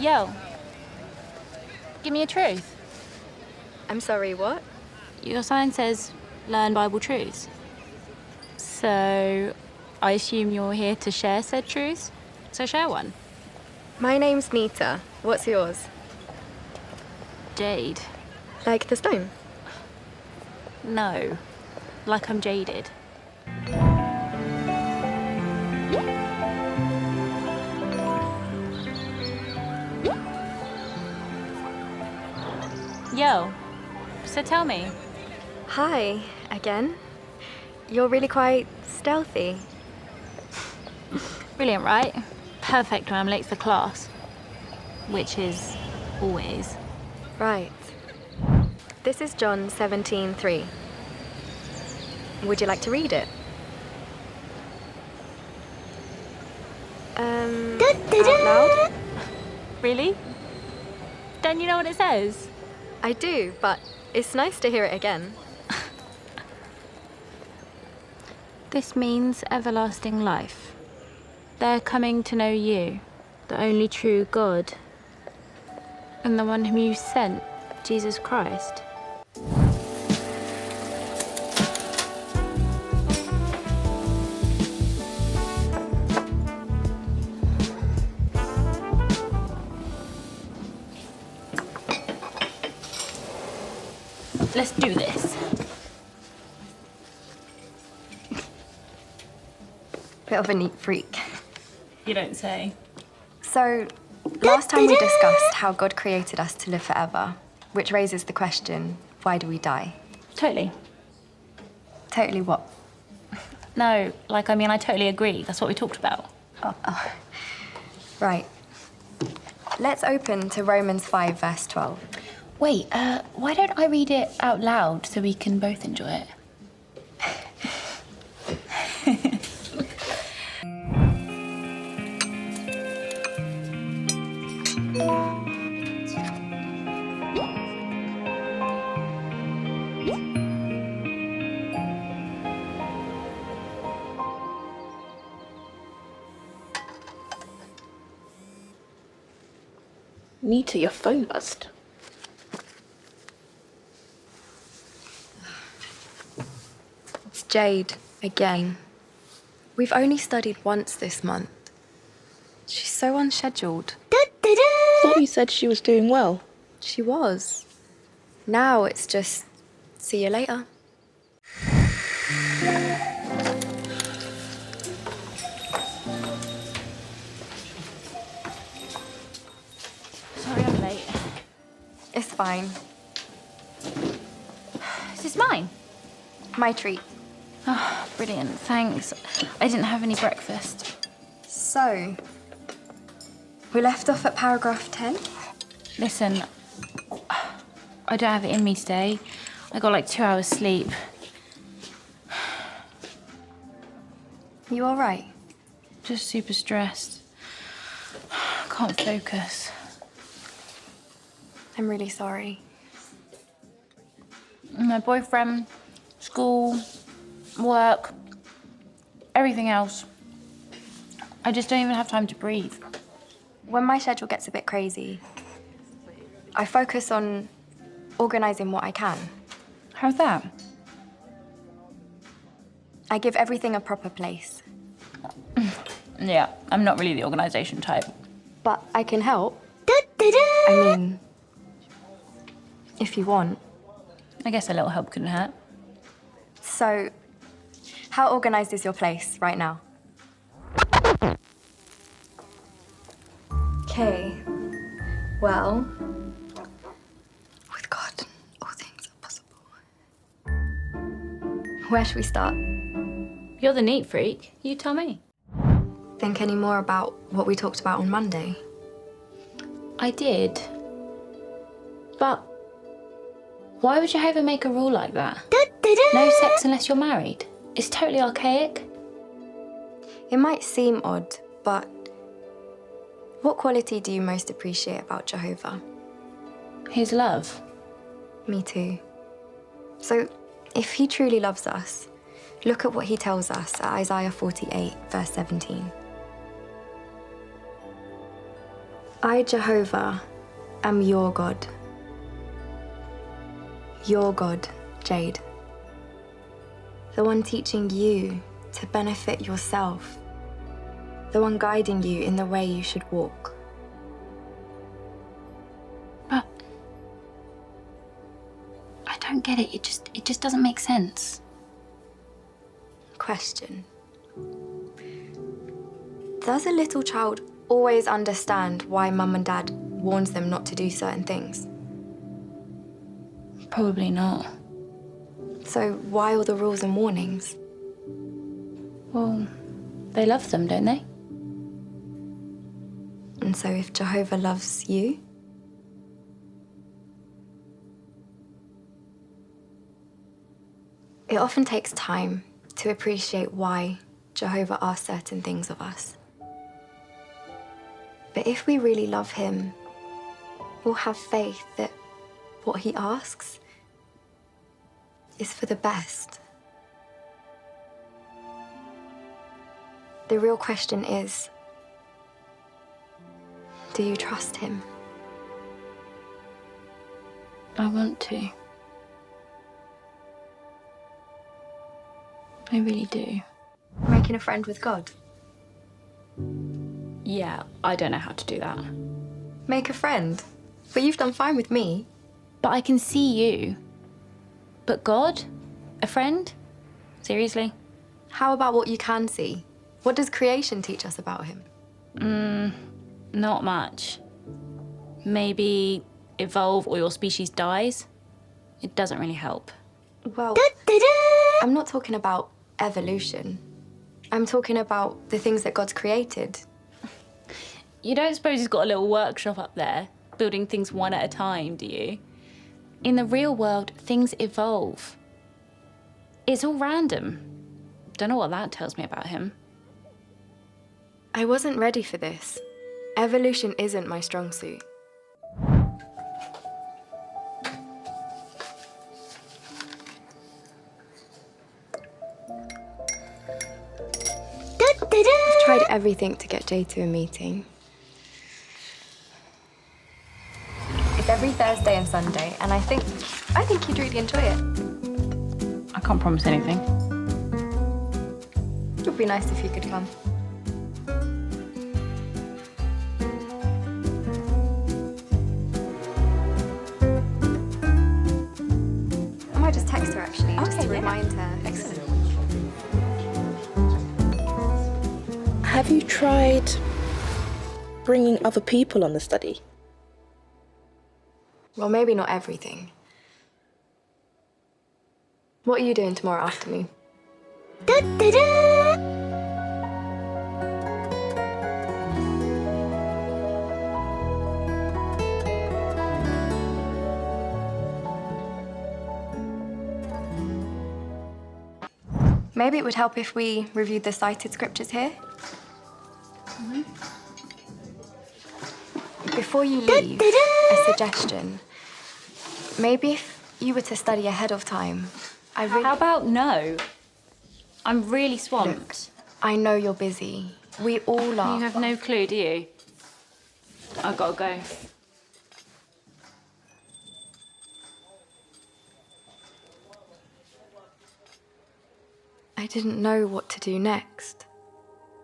Yo, give me a truth. I'm sorry, what? Your sign says learn Bible truths. So I assume you're here to share said truths? So share one. My name's Neeta. What's yours? Jade. Like the stone? No, like I'm jaded. Yo, so tell me. Hi, again. You're really quite stealthy. Brilliant, right? Perfect when I'm late for class. Which is always. Right. This is John 17:3. Would you like to read it? Out loud? Really? Don't you know what it says? I do, but it's nice to hear it again. This means everlasting life. They're coming to know you, the only true God, and the one whom you sent, Jesus Christ. Let's do this. Bit of a neat freak. You don't say. So, last time we discussed how God created us to live forever, which raises the question, why do we die? Totally. Totally what? No, I totally agree. That's what we talked about. Oh. Right. Let's open to Romans 5, verse 12. Wait, why don't I read it out loud so we can both enjoy it? Neeta, your phone buzzed. It's Jade, again. We've only studied once this month. She's so unscheduled. Thought you said she was doing well. She was. Now it's just, see you later. Sorry I'm late. It's fine. Is this mine? My treat. Oh, brilliant, thanks. I didn't have any breakfast. So, we left off at paragraph 10? Listen, I don't have it in me today. I got 2 hours sleep. You all right? Just super stressed. Can't focus. I'm really sorry. My boyfriend, school, work, everything else. I just don't even have time to breathe. When my schedule gets a bit crazy, I focus on organising what I can. How's that? I give everything a proper place. Yeah, I'm not really the organisation type. But I can help. I mean, if you want. I guess a little help couldn't hurt. So, how organised is your place right now? Okay. Well, with God, all things are possible. Where should we start? You're the neat freak. You tell me. Think any more about what we talked about on Monday? I did. But why would Jehovah make a rule like that? No sex unless you're married. It's totally archaic. It might seem odd, but what quality do you most appreciate about Jehovah? His love. Me too. So, if he truly loves us, look at what he tells us at Isaiah 48, verse 17. I, Jehovah, am your God. Your God, Jade. The one teaching you to benefit yourself. The one guiding you in the way you should walk. But I don't get it. It just doesn't make sense. Question. Does a little child always understand why mum and dad warns them not to do certain things? Probably not. So why all the rules and warnings? Well, they love them, don't they? And so if Jehovah loves you, it often takes time to appreciate why Jehovah asks certain things of us. But if we really love him, we'll have faith that what he asks is for the best. The real question is, do you trust him? I want to. I really do. Making a friend with God? Yeah, I don't know how to do that. Make a friend? But you've done fine with me. But I can see you. But God? A friend? Seriously? How about what you can see? What does creation teach us about him? Not much. Maybe evolve or your species dies. It doesn't really help. Well, I'm not talking about evolution. I'm talking about the things that God's created. You don't suppose he's got a little workshop up there, building things one at a time, do you? In the real world, things evolve. It's all random. Don't know what that tells me about him. I wasn't ready for this. Evolution isn't my strong suit. I've tried everything to get Jade to a meeting. It's every Thursday and Sunday, and I think you'd really enjoy it. I can't promise anything. It would be nice if you could come. I might just text her actually, just to remind her. Excellent. Have you tried bringing other people on the study? Well, maybe not everything. What are you doing tomorrow afternoon? Maybe it would help if we reviewed the cited scriptures here. Before you leave, a suggestion. Maybe if you were to study ahead of time, How about no? I'm really swamped. Look, I know you're busy. We all are. You have no clue, do you? I've got to go. I didn't know what to do next.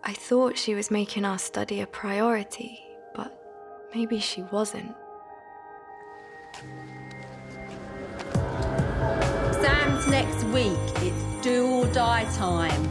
I thought she was making our study a priority, but maybe she wasn't. Exams next week. It's do or die time.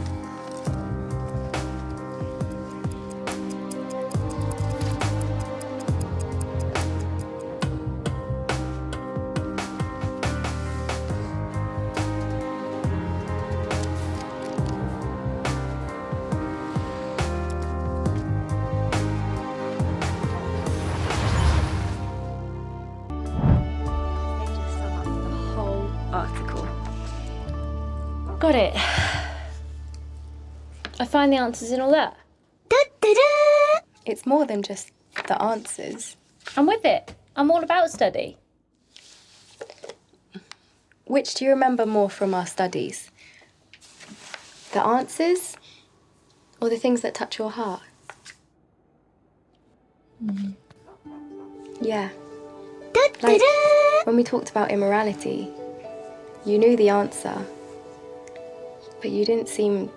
The whole article. Got it. I find the answers in all that. It's more than just the answers. I'm with it. I'm all about study. Which do you remember more from our studies? The answers or the things that touch your heart? Yeah. Like, when we talked about immorality, you knew the answer, but you didn't seem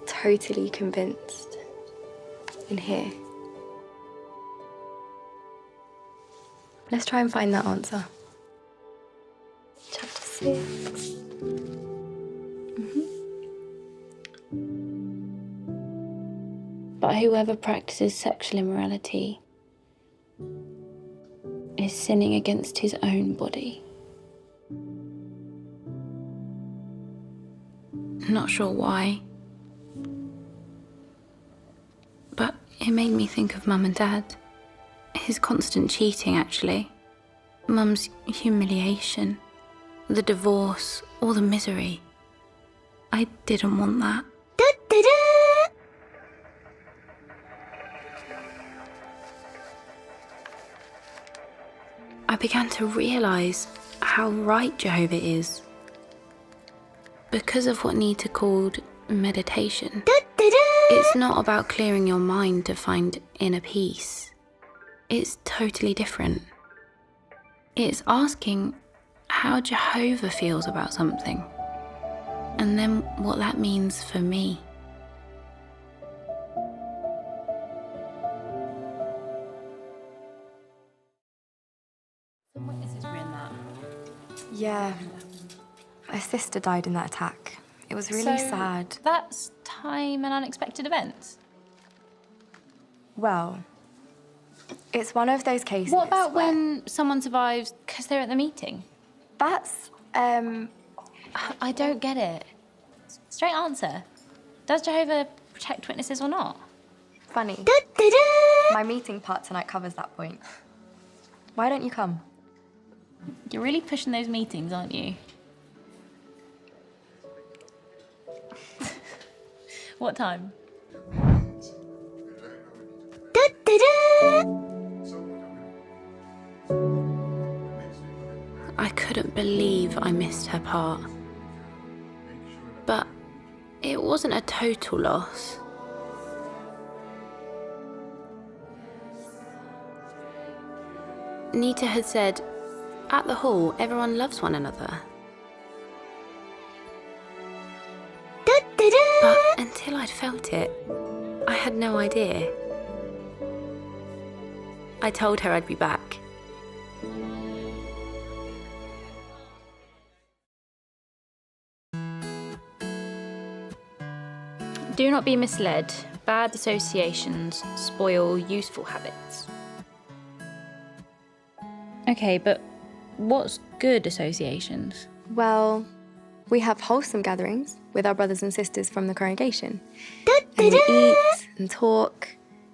totally convinced in here. Let's try and find that answer. Chapter 6. But whoever practices sexual immorality is sinning against his own body. Not sure why, but it made me think of Mum and Dad. His constant cheating, actually. Mum's humiliation, the divorce, all the misery. I didn't want that. I began to realise how right Jehovah is. Because of what Neeta called meditation. It's not about clearing your mind to find inner peace. It's totally different. It's asking how Jehovah feels about something, and then what that means for me. Some witnesses were in that. Yeah. My sister died in that attack. It was really sad. That's time and unexpected events. Well, it's one of those cases. What about when someone survives because they're at the meeting? That's, I don't get it. Straight answer. Does Jehovah protect witnesses or not? funny. My meeting part tonight covers that point. Why don't you come? You're really pushing those meetings, aren't you? What time? I couldn't believe I missed her part. But it wasn't a total loss. Neeta had said, at the hall, everyone loves one another. But until I'd felt it, I had no idea. I told her I'd be back. Do not be misled. Bad associations spoil useful habits. Okay, but what's good associations? Well, we have wholesome gatherings with our brothers and sisters from the congregation. And we eat and talk,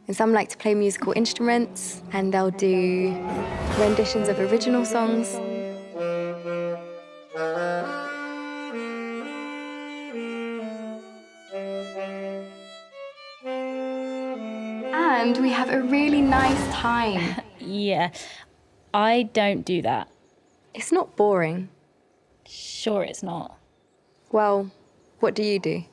and some like to play musical instruments, and they'll do renditions of original songs. And we have a really nice time. Yeah, I don't do that. It's not boring. Sure it's not. Well, what do you do?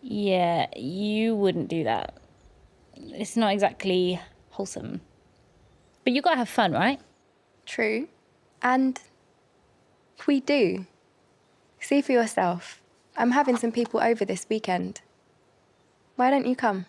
Yeah, you wouldn't do that. It's not exactly wholesome. But you gotta have fun, right? True. And we do. See for yourself. I'm having some people over this weekend. Why don't you come?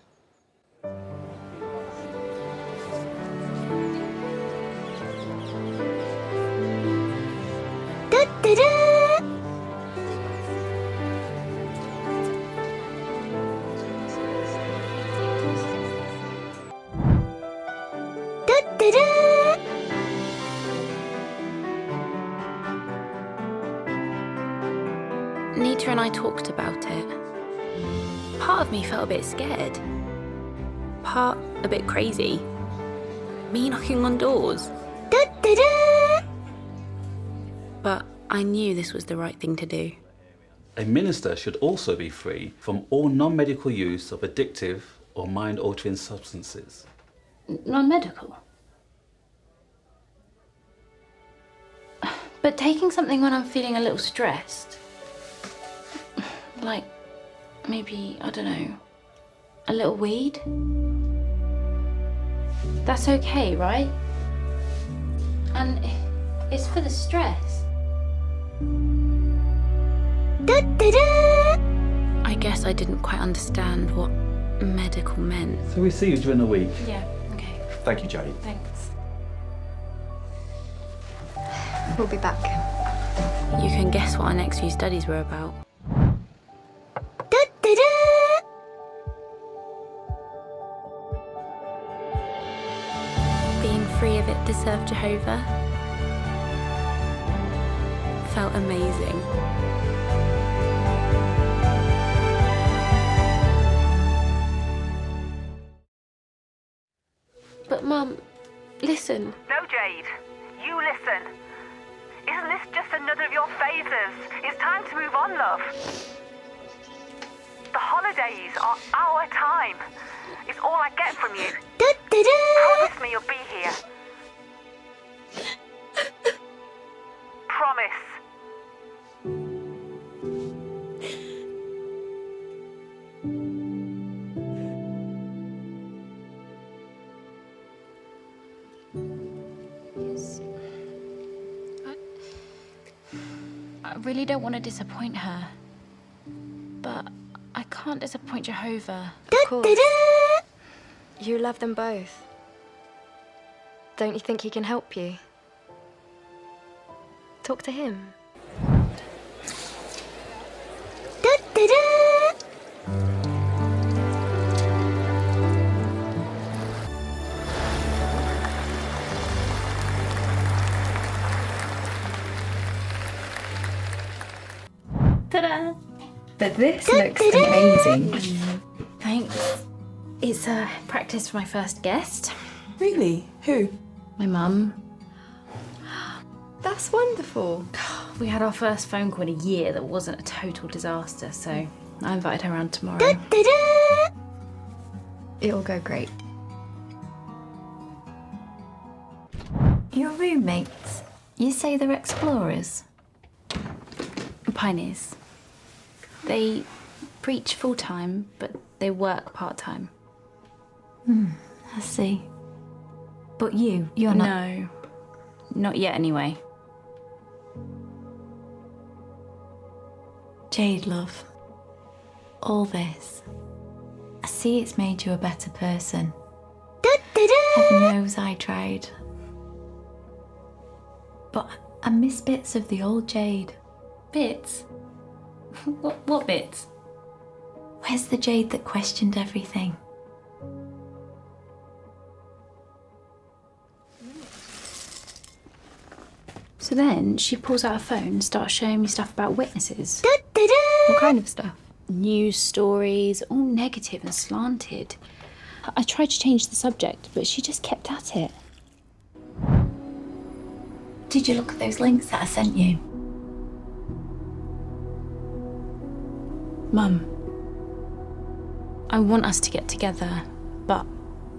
Neeta and I talked about it. Part of me felt a bit scared. Part a bit crazy. Me knocking on doors. But I knew this was the right thing to do. A minister should also be free from all non-medical use of addictive or mind-altering substances. Non-medical? But taking something when I'm feeling a little stressed, like maybe, I don't know, a little weed, that's okay, right? And it's for the stress. I guess I didn't quite understand what medical meant. So we see you during the week. Yeah, okay. Thank you, Jade. Thanks. We'll be back. You can guess what our next few studies were about. Being free of it to serve Jehovah felt amazing. But Mum, listen. No, Jade. You listen. Isn't this just another of your phases? It's time to move on, love. The holidays are our time. It's all I get from you. Promise me you'll be here. Promise. I really don't want to disappoint her, but I can't disappoint Jehovah. Of course. You love them both. Don't you think he can help you? Talk to him. Ta-da! But this looks amazing. Thanks. It's a practice for my first guest. Really? Who? My mum. That's wonderful. We had our first phone call in a year that wasn't a total disaster, so I invited her around tomorrow. It'll go great. Your roommates, you say they're explorers? Pioneers. They preach full-time, but they work part-time. I see. But you're not... No, not yet anyway. Jade, love. All this. I see it's made you a better person. Heaven knows I tried. But I miss bits of the old Jade. Bits? What bits? Where's the Jade that questioned everything? So then she pulls out her phone and starts showing me stuff about witnesses. What kind of stuff? News stories, all negative and slanted. I tried to change the subject, but she just kept at it. Did you look at those links that I sent you? Mum, I want us to get together, but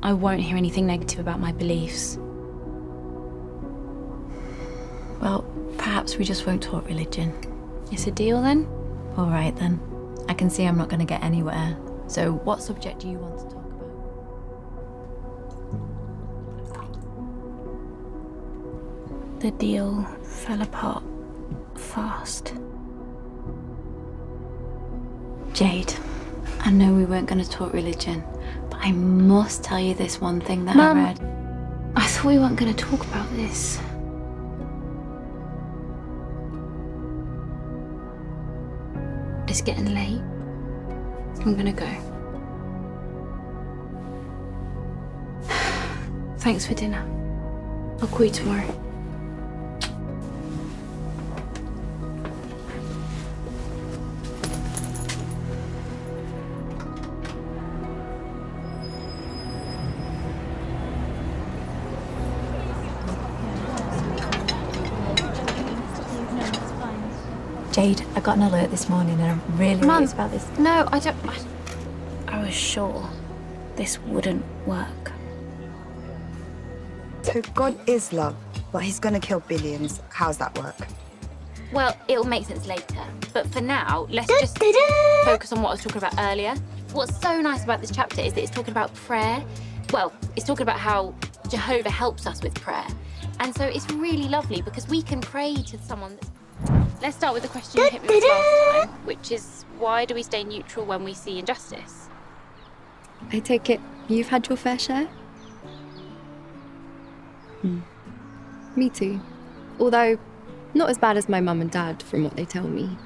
I won't hear anything negative about my beliefs. Well, perhaps we just won't talk religion. It's a deal then? All right then. I can see I'm not going to get anywhere. So what subject do you want to talk about? The deal fell apart fast. Jade, I know we weren't going to talk religion, but I must tell you this one thing that Mum, I read. I thought we weren't going to talk about this. It's getting late. I'm gonna go. Thanks for dinner. I'll call you tomorrow. Jade, I got an alert this morning and I'm really Mum, nervous about this. No, I don't. I was sure this wouldn't work. So God is love, but he's gonna kill billions. How's that work? Well, it'll make sense later. But for now, let's just focus on what I was talking about earlier. What's so nice about this chapter is that it's talking about prayer. Well, it's talking about how Jehovah helps us with prayer. And so it's really lovely because we can pray to someone that's... Let's start with the question you hit me with last time, which is, why do we stay neutral when we see injustice? I take it you've had your fair share? Me too. Although, not as bad as my mum and dad, from what they tell me.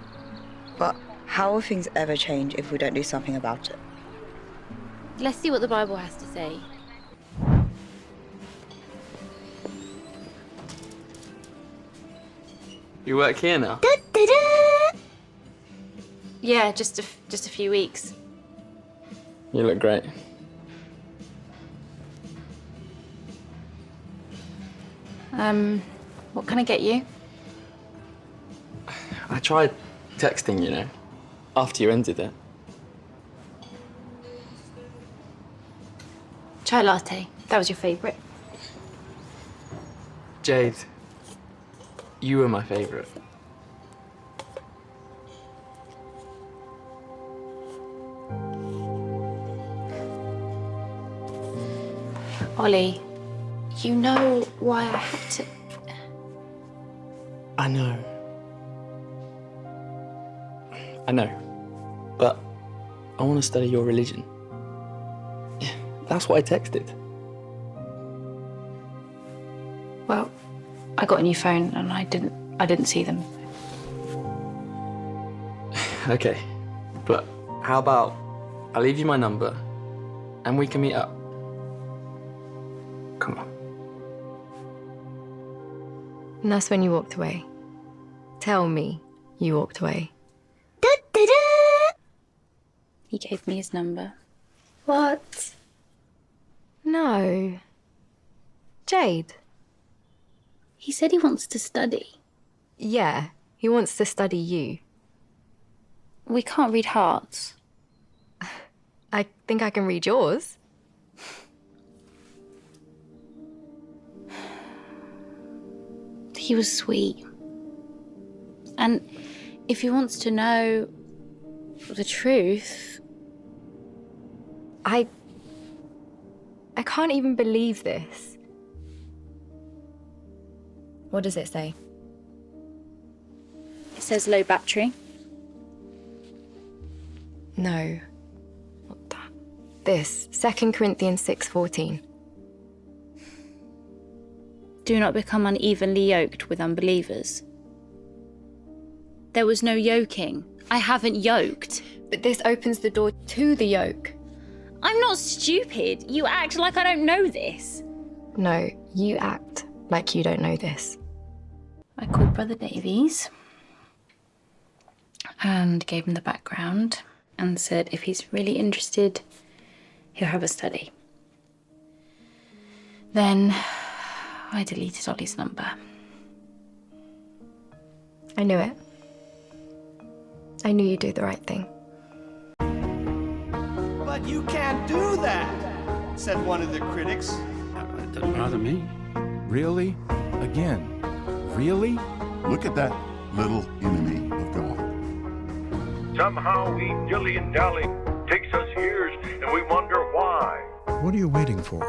But how will things ever change if we don't do something about it? Let's see what the Bible has to say. You work here now? Yeah, just a few weeks. You look great. What can I get you? I tried texting, you know, after you ended it. Chai latte. That was your favourite. Jade, you were my favourite. Ollie, you know why I had to... I know. But I want to study your religion. Yeah, that's what I texted. Well, I got a new phone and I didn't see them. Okay, but how about I leave you my number and we can meet up? Come on. And that's when you walked away. Tell me you walked away. He gave me his number. What? No. Jade? He said he wants to study. Yeah, he wants to study you. We can't read hearts. I think I can read yours. He was sweet. And if he wants to know the truth... I can't even believe this. What does it say? It says low battery. No. Not that. This, 2 Corinthians 6:14. Do not become unevenly yoked with unbelievers. There was no yoking. I haven't yoked. But this opens the door to the yoke. I'm not stupid. You act like I don't know this. No, you act like you don't know this. I called Brother Davies and gave him the background and said if he's really interested, he'll have a study. Then I deleted Ollie's number. I knew it. I knew you'd do the right thing. But you can't do that, said one of the critics. It doesn't bother me. Really? Again? Really? Look at that little enemy of God. Somehow we dilly and dally. Takes us years, and we wonder why. What are you waiting for?